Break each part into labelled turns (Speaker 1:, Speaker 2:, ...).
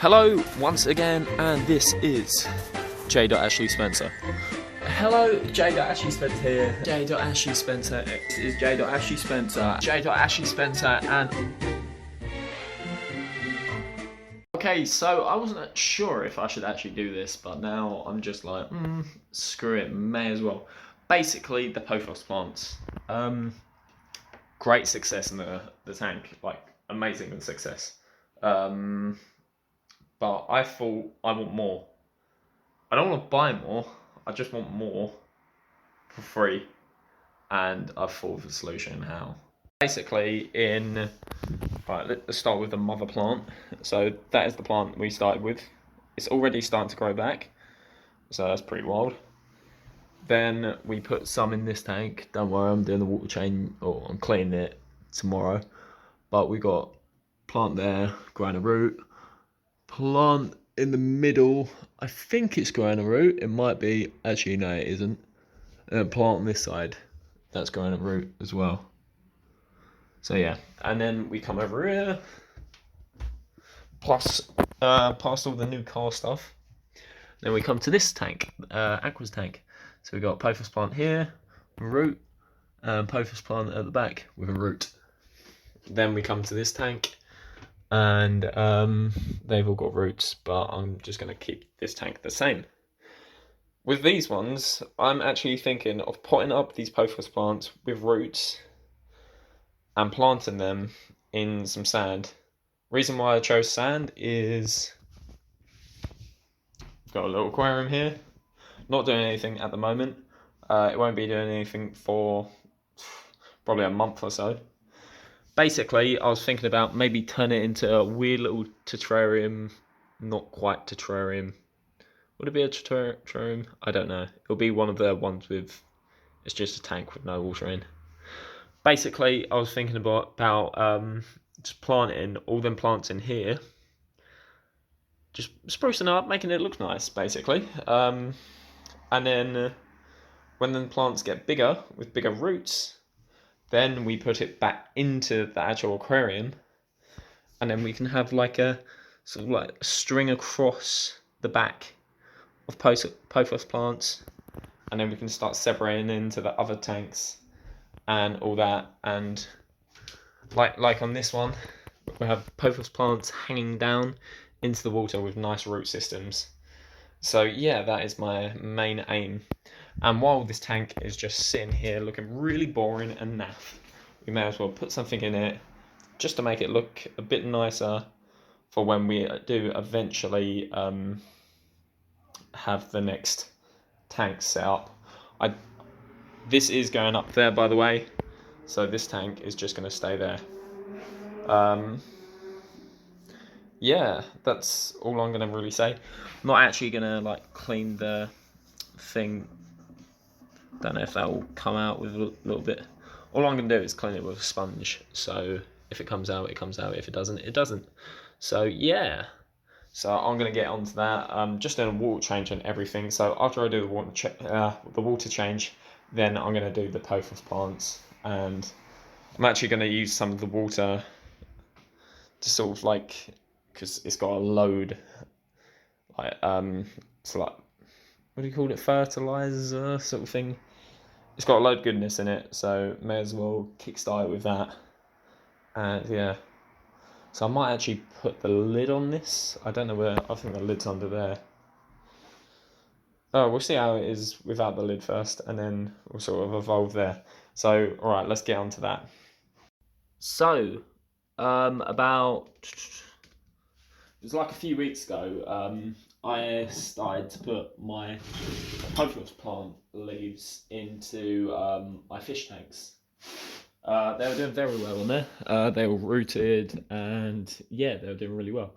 Speaker 1: Hello once again, and this is J.Ashley Spencer. Hello, J.Ashley Spencer here. J.Ashley Spencer. This is J.Ashley Spencer. J.Ashley Spencer, and okay, so I wasn't sure if I should actually do this, but now I'm just like, screw it, may as well. Basically, the Pothus plants. Great success in the tank, like amazing success. But I thought I want more. I don't want to buy more. I just want more for free. And I've thought of a solution how. Basically, right, let's start with the mother plant. So that is the plant we started with. It's already starting to grow back. So that's pretty wild. Then we put some in this tank. Don't worry, I'm doing the water change, or I'm cleaning it tomorrow. But we got plant there, growing a root. Plant in the middle, I think it's growing a root. It might be, actually no it isn't. Plant on this side, that's growing a root as well. So yeah, and then we come over here, plus past all the new car stuff. Then we come to this tank, Aqua's tank. So we got Pothus plant here, root, and Pothus plant at the back with a root. Then we come to this tank, and they've all got roots, but I'm just going to keep this tank the same. With these ones, I'm actually thinking of potting up these Pothus plants with roots and planting them in some sand. Reason why I chose sand is I've got a little aquarium here, not doing anything at the moment. It won't be doing anything for probably a month or so. Basically, I was thinking about maybe turning it into a weird little terrarium. Not quite terrarium. Would it be a terrarium? I don't know. It'll be one of the ones with, it's just a tank with no water in. Basically, I was thinking about just planting all them plants in here. Just sprucing up, making it look nice, basically. And then when the plants get bigger, with bigger roots, then we put it back into the actual aquarium, and then we can have like a sort of like a string across the back of Pothus plants, and then we can start separating into the other tanks and all that. And like on this one, we have Pothus plants hanging down into the water with nice root systems. So yeah, that is my main aim. And while this tank is just sitting here looking really boring and naff, we may as well put something in it just to make it look a bit nicer for when we do eventually have the next tank set up. This is going up there, by the way, so this tank is just going to stay there. Yeah, that's all I'm going to really say. I'm not actually going to like clean the thing. Don't know if that will come out with a little bit. All I'm going to do is clean it with a sponge. So if it comes out, it comes out. If it doesn't, it doesn't. So yeah. So I'm going to get onto that. Just doing a water change and everything. So after I do the water change, then I'm going to do the Pothus plants. And I'm actually going to use some of the water to sort of like, because it's got a load, like it's like, what do you call it, fertilizer sort of thing. It's got a load of goodness in it, so may as well kickstart it with that. And yeah, so I might actually put the lid on this. I don't know where. I think the lid's under there. Oh, we'll see how it is without the lid first, and then we'll sort of evolve there. So all right, let's get on to that. So about, it was like a few weeks ago, I started to put my Pothus plant leaves into my fish tanks. They were doing very well on there. They were rooted, and yeah, they were doing really well.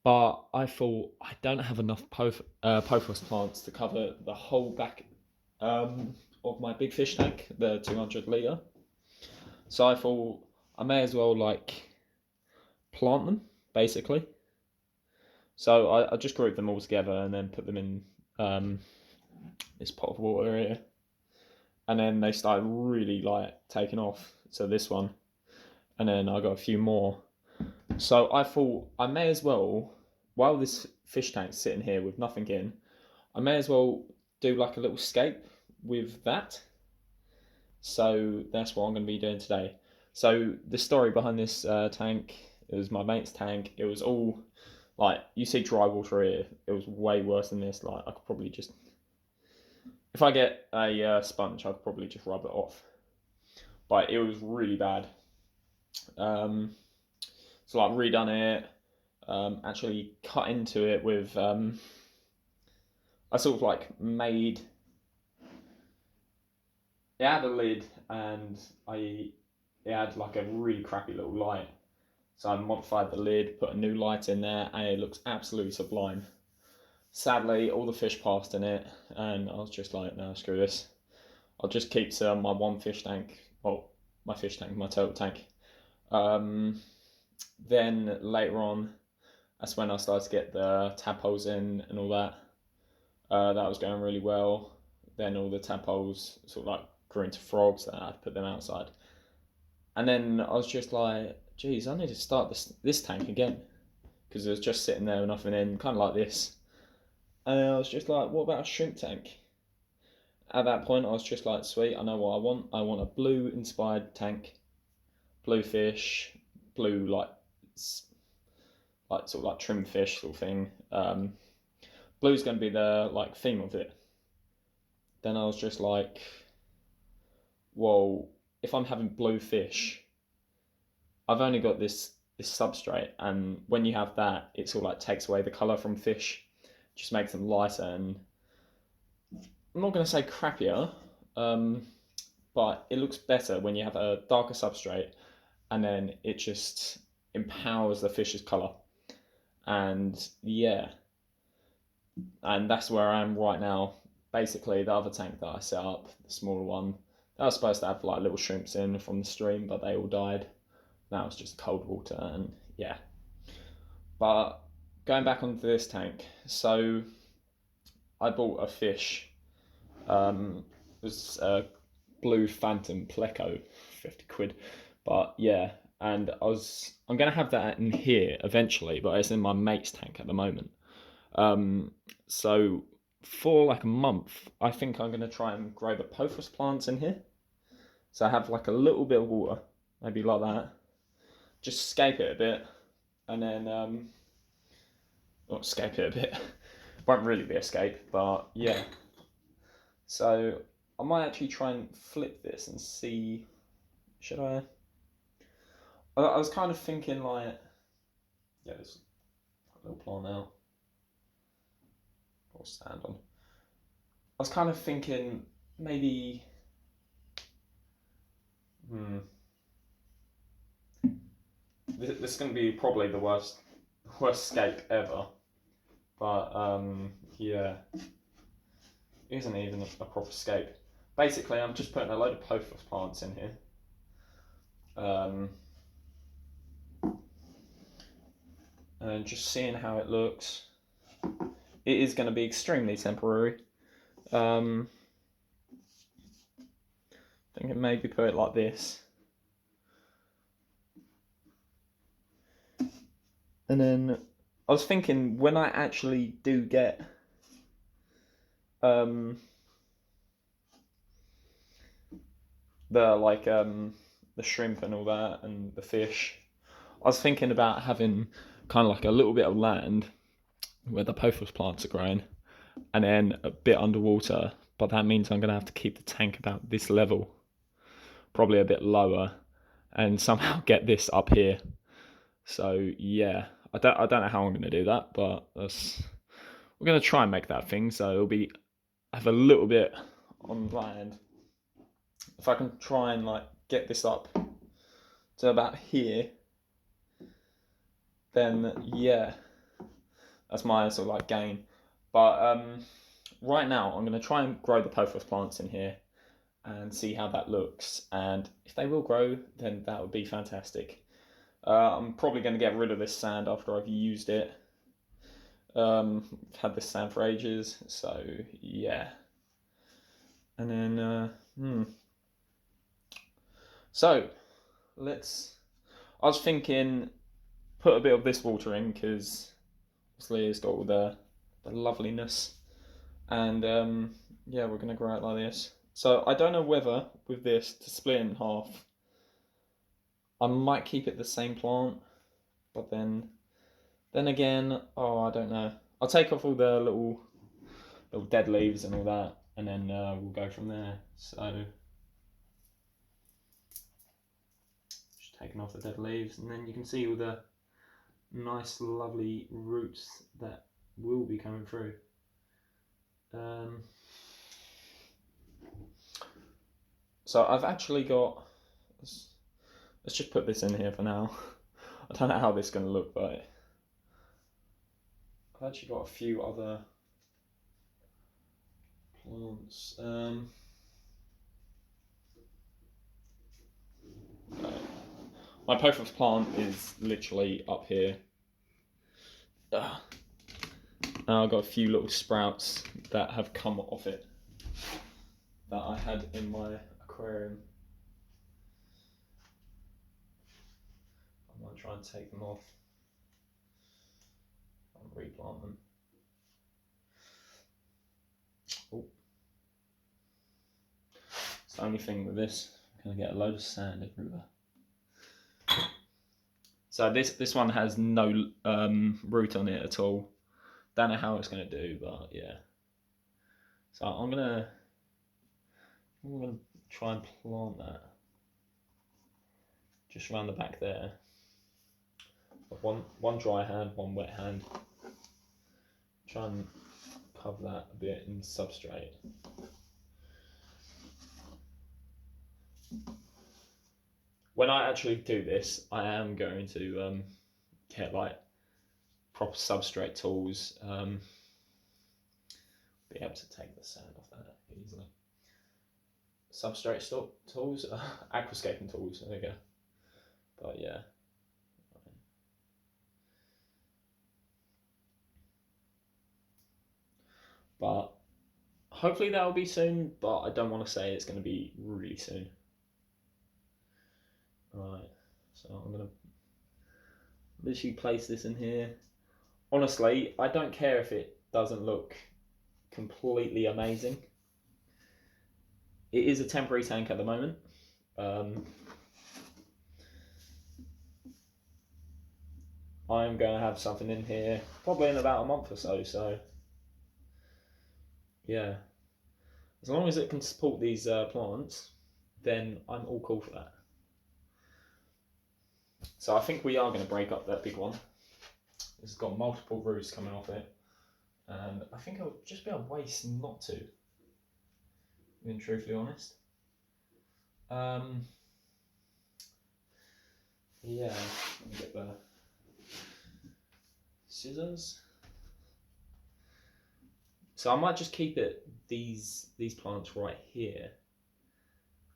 Speaker 1: But I thought I don't have enough Pothus plants to cover the whole back of my big fish tank, the 200 litre. So I thought I may as well like plant them, basically. So I just grouped them all together and then put them in this pot of water here. And then they started really like taking off. So this one. And then I got a few more. So I thought I may as well while this fish tank's sitting here with nothing in, I may as well do like a little scape with that. So that's what I'm going to be doing today. So the story behind this tank, it was my mate's tank. It was all like, you see dry water here. It was way worse than this. Like, I could probably just, if I get a sponge, I could probably just rub it off. But it was really bad. So like redone it. Actually cut into it with. I sort of like made. It had a lid, and it had like a really crappy little light. So I modified the lid, put a new light in there, and it looks absolutely sublime. Sadly, all the fish passed in it, and I was just like, no, screw this. I'll just keep my one fish tank, well, my turtle tank. Then later on, that's when I started to get the tadpoles in and all that. That was going really well. Then all the tadpoles sort of like grew into frogs, and I had to put them outside. And then I was just like, geez, I need to start this tank again, because it was just sitting there with nothing in, kind of like this. And I was just like, what about a shrimp tank? At that point, I was just like, sweet, I know what I want. I want a blue-inspired tank, blue fish, blue like sort of like trim fish sort of thing. Blue's going to be the like theme of it. Then I was just like, well, if I'm having blue fish, I've only got this substrate, and when you have that, it sort of like takes away the colour from fish, just makes them lighter, and I'm not going to say crappier, but it looks better when you have a darker substrate, and then it just empowers the fish's colour. And yeah, and that's where I am right now. Basically, the other tank that I set up, the smaller one, that was supposed to have like little shrimps in from the stream, but they all died. Now it's just cold water, and yeah. But going back onto this tank, so I bought a fish. It was a blue phantom pleco, 50 quid. But yeah, and I'm gonna have that in here eventually, but it's in my mate's tank at the moment. So for like a month, I think I'm gonna try and grow the Pothus plants in here. So I have like a little bit of water, maybe like that. Just scape it a bit, and then not scape it a bit. Won't really be a scape, but yeah. So I might actually try and flip this and see. Should I? I was kind of thinking like, yeah, there's a little plant now. Or stand on. I was kind of thinking maybe. This is going to be probably the worst scape ever. But yeah, it isn't even a proper scape. Basically, I'm just putting a load of Pothus plants in here. And just seeing how it looks. It is going to be extremely temporary. I think maybe put it like this. And then I was thinking, when I actually do get the shrimp and all that, and the fish, I was thinking about having kind of like a little bit of land where the Pothus plants are growing, and then a bit underwater. But that means I'm going to have to keep the tank about this level, probably a bit lower, and somehow get this up here. So yeah, I don't know how I'm going to do that, but we're going to try and make that thing. So it'll have a little bit on land. If I can try and like get this up to about here, then yeah, that's my sort of like gain. But right now I'm going to try and grow the Pothus plants in here and see how that looks. And if they will grow, then that would be fantastic. I'm probably going to get rid of this sand after I've used it. I've had this sand for ages, so yeah. And then, so I was thinking, put a bit of this water in, because Obviously, it's got all the loveliness, and yeah, we're gonna grow it like this. So I don't know whether with this to split it in half, I might keep it the same plant, but then again, oh, I don't know. I'll take off all the little dead leaves and all that, and then we'll go from there. So just taking off the dead leaves, and then you can see all the nice, lovely roots that will be coming through. So I've actually got. Let's just put this in here for now. I don't know how this is going to look, but I've actually got a few other plants. My Pothus plant is literally up here. Now I've got a few little sprouts that have come off it that I had in my aquarium. I'm going to try and take them off and replant them. Oh. It's the only thing with this, I'm going to get a load of sand everywhere. So this one has no root on it at all. Don't know how it's going to do, but yeah. So I'm gonna try and plant that just around the back there. One dry hand, one wet hand. Try and cover that a bit in substrate. When I actually do this, I am going to get like proper substrate tools. Be able to take the sand off that easily. Substrate tools, aquascaping tools. There we go. But yeah. But hopefully that will be soon. But I don't want to say it's going to be really soon. Right. So I'm going to literally place this in here. Honestly, I don't care if it doesn't look completely amazing. It is a temporary tank at the moment. I'm going to have something in here probably in about a month or so. So yeah, as long as it can support these plants, then I'm all cool for that. So I think we are going to break up that big one. It's got multiple roots coming off it, and I think it would just be a waste not to, being truthfully honest. Yeah, let me get the scissors. So I might just keep these plants right here,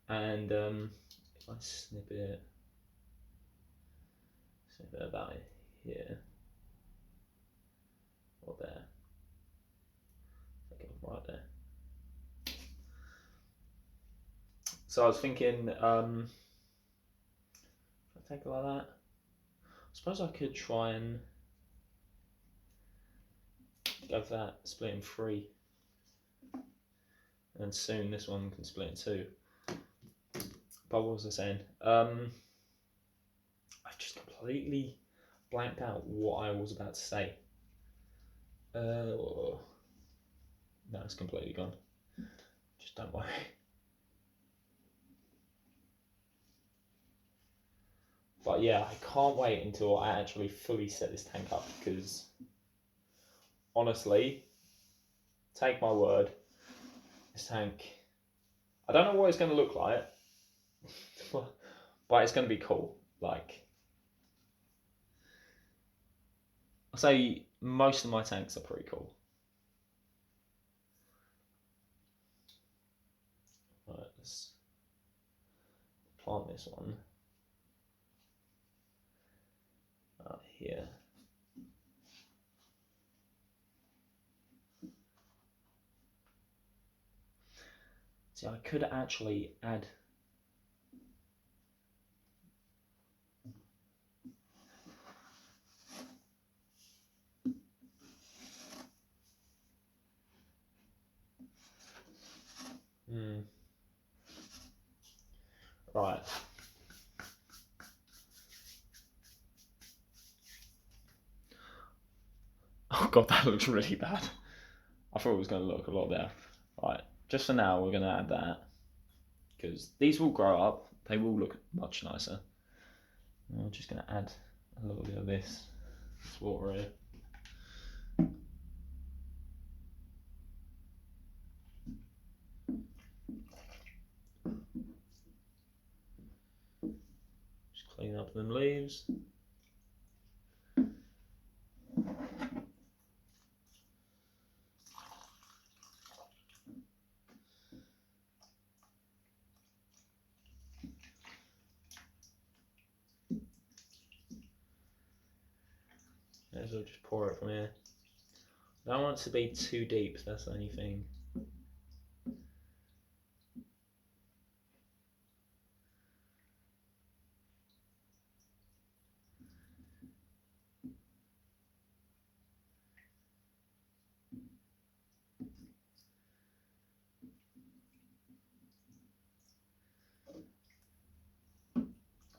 Speaker 1: and if I snip it about here or there, take it right there. So I was thinking, if I take it like that, I suppose I could try and go for that, split in 3, and soon this one can split in 2. But what was I saying? I've just completely blanked out what I was about to say. No, it's completely gone. Just don't worry. But yeah, I can't wait until I actually fully set this tank up, because honestly, take my word, this tank, I don't know what it's going to look like, but it's going to be cool. Like, I'll say most of my tanks are pretty cool. Right, let's plant this one out here. See, I could actually add Oh god, that looks really bad. I thought it was going to look a lot better. Right, just for now, we're going to add that. Because these will grow up. They will look much nicer. I'm just going to add a little bit of this water here. Just clean up them leaves. May as well just pour it from here. I don't want it to be too deep, that's the only thing.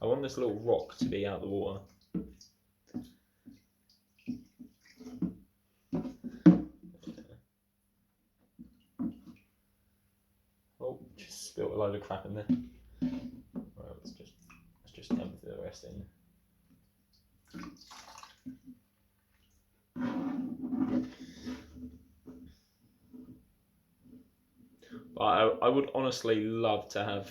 Speaker 1: I want this little rock to be out of the water. Oh, just spilled a load of crap in there. Right, let's just empty the rest in. But I would honestly love to have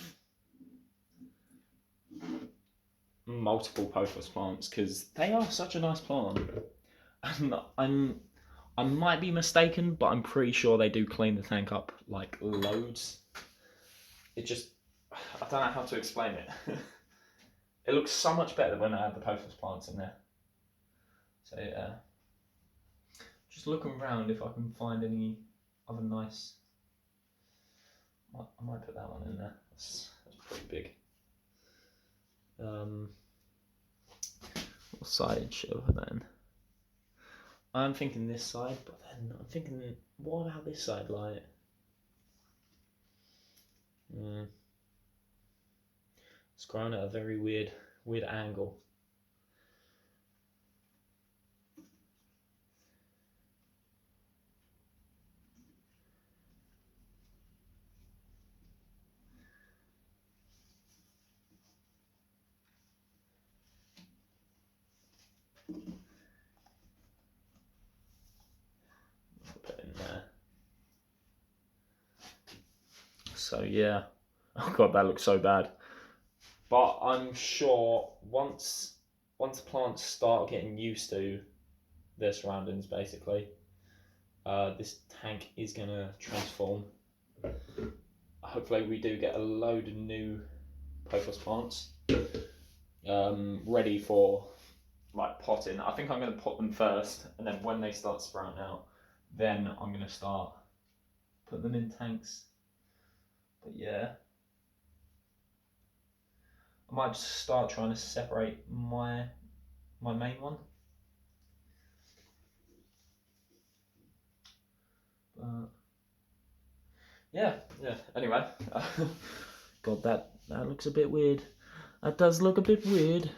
Speaker 1: multiple Pothus plants because they are such a nice plant. And I might be mistaken, but I'm pretty sure they do clean the tank up like loads. It just, I don't know how to explain it. It looks so much better when I have the Pothus plants in there. So yeah, just looking around if I can find any other nice. I might put that one in there. That's pretty big. What side should I put that in? I'm thinking this side, but then I'm thinking, what about this side, like? It's grown at a very weird angle. Put it in there. So yeah, oh god, that looks so bad. But I'm sure once plants start getting used to their surroundings, basically, this tank is gonna transform. Hopefully, we do get a load of new Pothus plants ready for like potting. I think I'm gonna pot them first, and then when they start sprouting out, then I'm gonna start put them in tanks. But yeah, I might just start trying to separate my main one. But yeah. Anyway, God, that looks a bit weird. That does look a bit weird.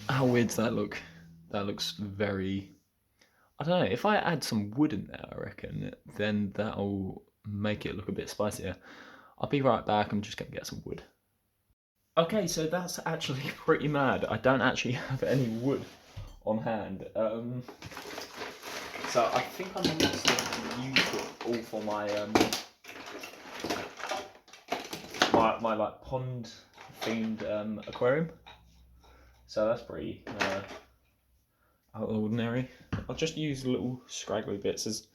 Speaker 1: How weird does that look? That looks very. I don't know. If I add some wood in there, I reckon then that'll make it look a bit spicier. I'll be right back. I'm just gonna get some wood. Okay, so that's actually pretty mad. I don't actually have any wood on hand. So I think I'm going to use it all for my my like pond themed aquarium. So that's pretty out of the ordinary. I'll just use little scraggly bits. It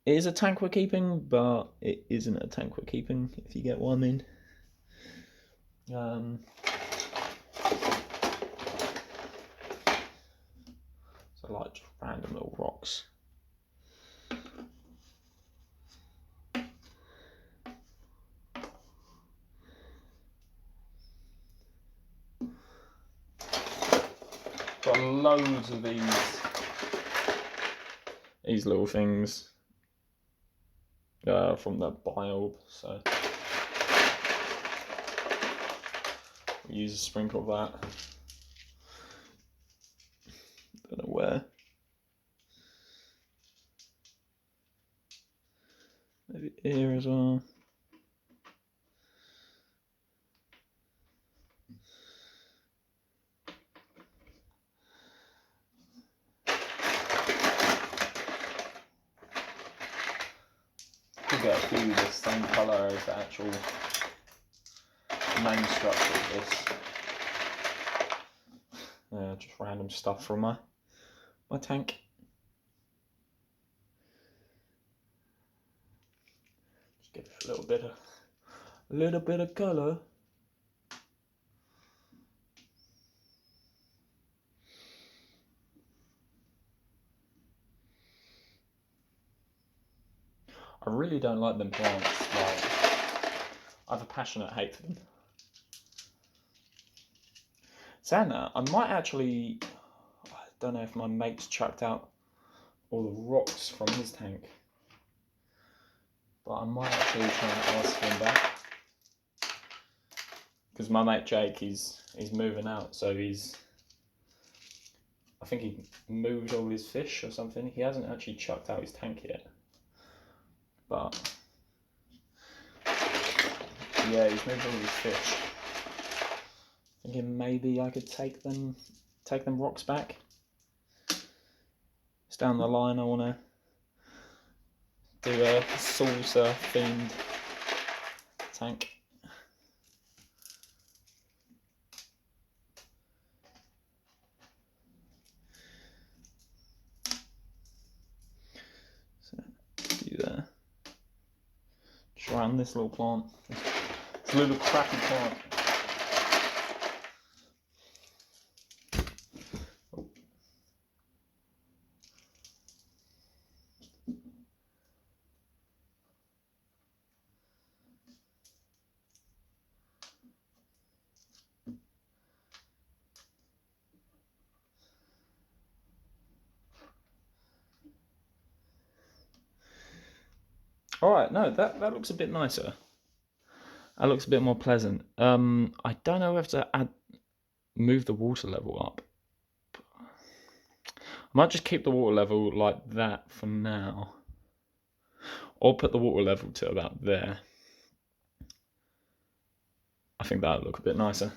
Speaker 1: is a tank we're keeping, but it isn't a tank we're keeping, if you get what I mean. So like just random little rocks. Got loads of these little things from the biome, so we use a sprinkle of that. here as well. Could get a few the same colour as the actual main structure of this. Just random stuff from my tank. Just give it a little bit of colour. I really don't like them plants. Like, I have a passionate hate for them. Saying that, I might actually, I don't know if my mate's chucked out all the rocks from his tank, but I might actually try and ask him back. Because my mate Jake, he's moving out, so I think he moved all his fish or something. He hasn't actually chucked out his tank yet. But yeah, he's moved all his fish. Thinking maybe I could take them rocks back. It's down the line. I want to do a salsa themed tank. So do that. Just around this little plant. It's a little crappy plant. Alright, no, that looks a bit nicer. That looks a bit more pleasant. I don't know if to move the water level up. I might just keep the water level like that for now. Or put the water level to about there. I think that would look a bit nicer.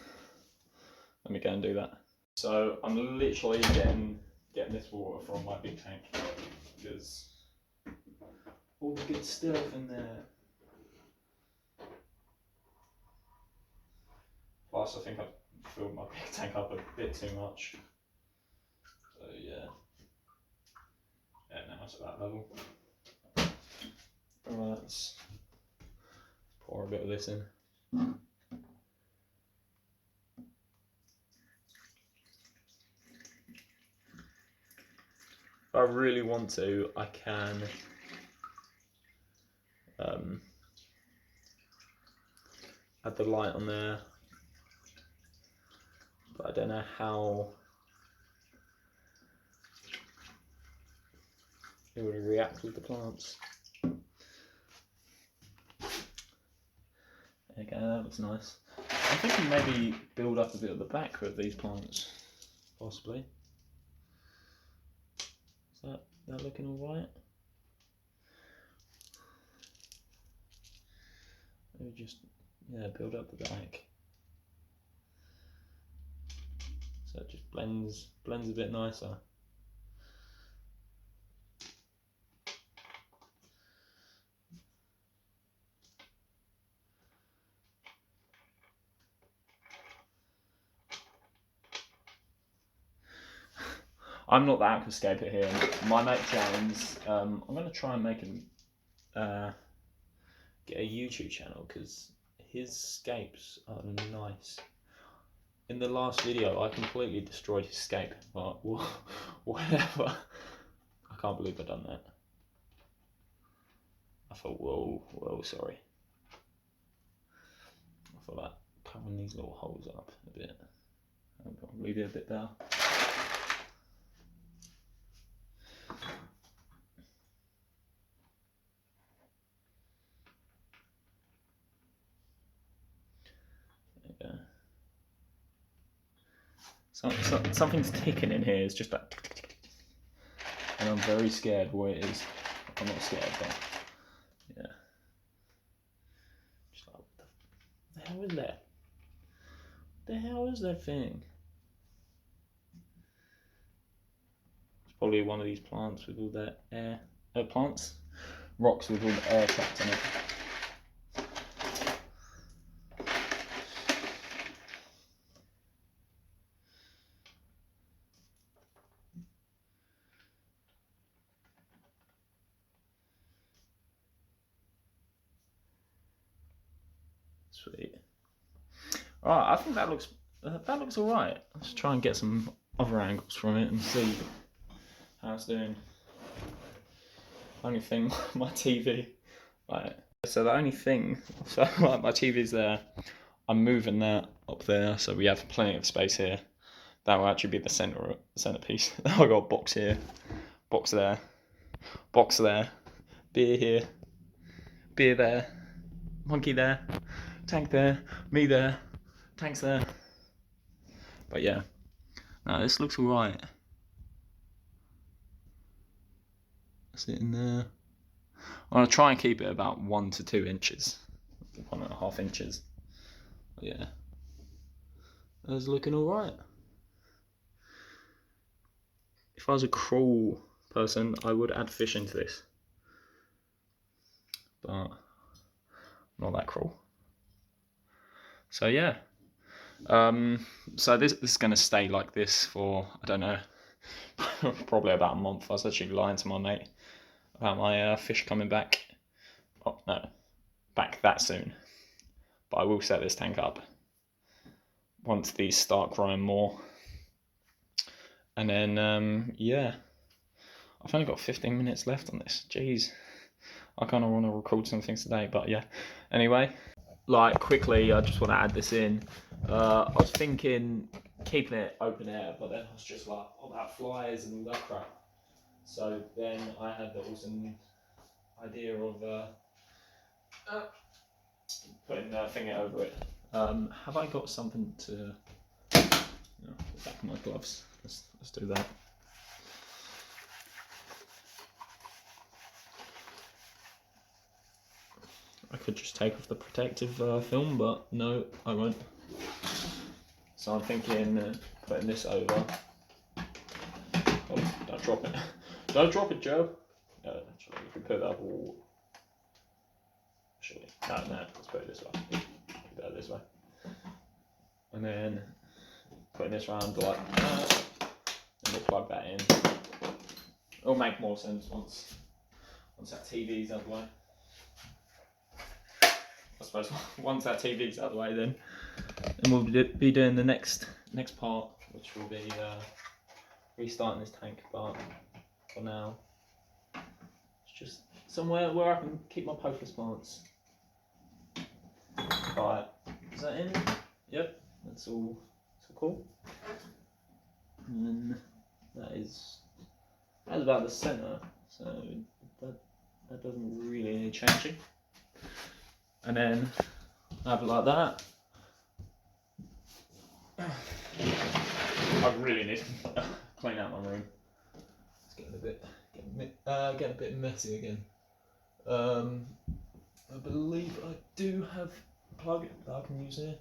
Speaker 1: Let me go and do that. So I'm literally getting this water from my big tank because all the good stuff in there. Plus, I think I've filled my big tank up a bit too much. So yeah, now it's at that level. Alright, let's pour a bit of this in. If I really want to, I can add the light on there, but I don't know how it would react with the plants. There you go, that looks nice. I'm thinking maybe build up a bit of the back with these plants, possibly. Is that looking alright? Maybe just, yeah, build up the back. So it just blends a bit nicer. I'm not the aquascaper here. My mate James, I'm going to try and make him get a YouTube channel because his scapes are nice. In the last video, I completely destroyed his scape, but whatever. I can't believe I've done that. I thought, whoa, sorry. I thought that covering these little holes up a bit. I'll probably be a bit better. Something's ticking in here. It's just like tick, tick, tick, tick. And I'm very scared what it is. I'm not scared, but yeah. hell is that? The hell is that thing? It's probably one of these plants with all that air. Plants? Rocks with all the air trapped in it. Sweet. Alright, I think that looks alright. Let's try and get some other angles from it and see how it's doing. Only thing, my TV. Right. So the only thing, like my TV's there. I'm moving that up there, so we have plenty of space here. That will actually be the centerpiece. I got a box here, box there, beer here, beer there, monkey there, tank there, me there, tanks there. But yeah, no, this looks alright. That's it in there. I'm gonna try and keep it about 1 to 2 inches, 1.5 inches. But yeah, that's looking alright. If I was a crawl person, I would add fish into this, but I'm not that crawl. So yeah, so this is going to stay like this for, I don't know, probably about a month. I was actually lying to my mate about my fish coming back. Oh no, back that soon. But I will set this tank up once these start growing more. And then, yeah, I've only got 15 minutes left on this. Jeez, I kind of want to record some things today, but yeah. Anyway, like quickly, I just want to add this in. I was thinking keeping it open air, but then I was just like, oh, that flies and all that crap. So then I had the awesome idea of putting a thing over it. Have I got something to? No, back of my gloves. Let's do that. I could just take off the protective film, but no, I won't. So I'm thinking putting this over. Oh, don't drop it. Don't drop it, Joe. No, actually, you can put it up all. Actually, no, let's put it this way. Put it this way. And then putting this round like that. And we'll plug that in. It'll make more sense once that TV's out of the way. I suppose once that TV's out of the way, then we'll be doing the next part, which will be restarting this tank. But for now, it's just somewhere where I can keep my Pothus plants. Right, is that in? Yep, that's all cool. And then that's about the centre, so that doesn't really need changing. And then I have it like that. I really need to clean out my room. It's getting a bit messy again. I believe I do have a plug that I can use here.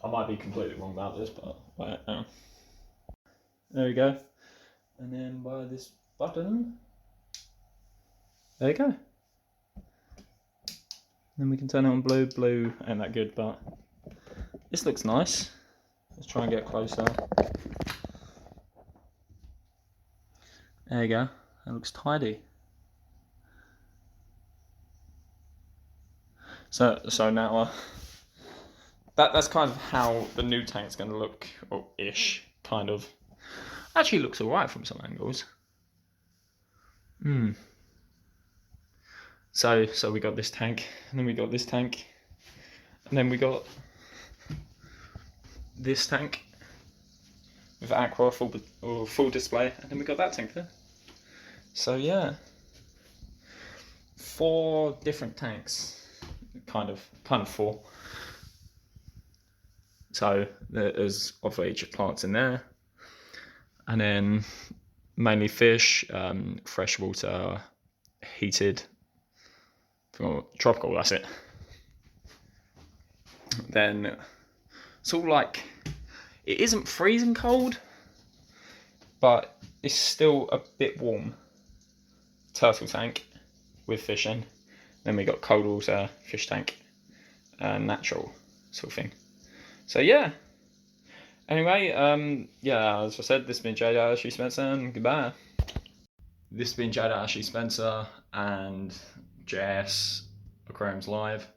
Speaker 1: I might be completely wrong about this, but wait, there we go. And then by this button, there you go. Then we can turn it on blue. Blue ain't that good, but this looks nice. Let's try and get closer. There you go. That looks tidy. So now that's kind of how the new tank's going to look, or ish, kind of. Actually looks alright from some angles. So we got this tank, and then we got this tank, and then we got this tank with aqua full display, and then we got that tank there. So yeah, 4 different tanks, kind of 4. So there's obviously plants in there, and then mainly fish, freshwater, heated. for tropical, that's it. Then it's all like, it isn't freezing cold, but it's still a bit warm. Turtle tank with fish in. Then we got cold water fish tank, natural sort of thing. So yeah. Anyway, yeah, as I said, this has been J.Ashley Spencer, and goodbye. This has been J.Ashley Spencer and JS Aquariums Live.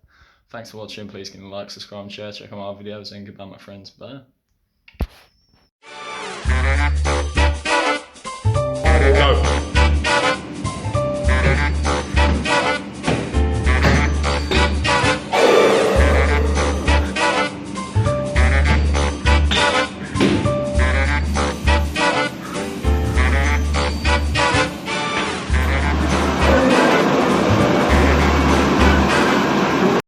Speaker 1: Thanks for watching. Please give me a like, subscribe, and share. Check out my other videos, and goodbye, my friends. Bye.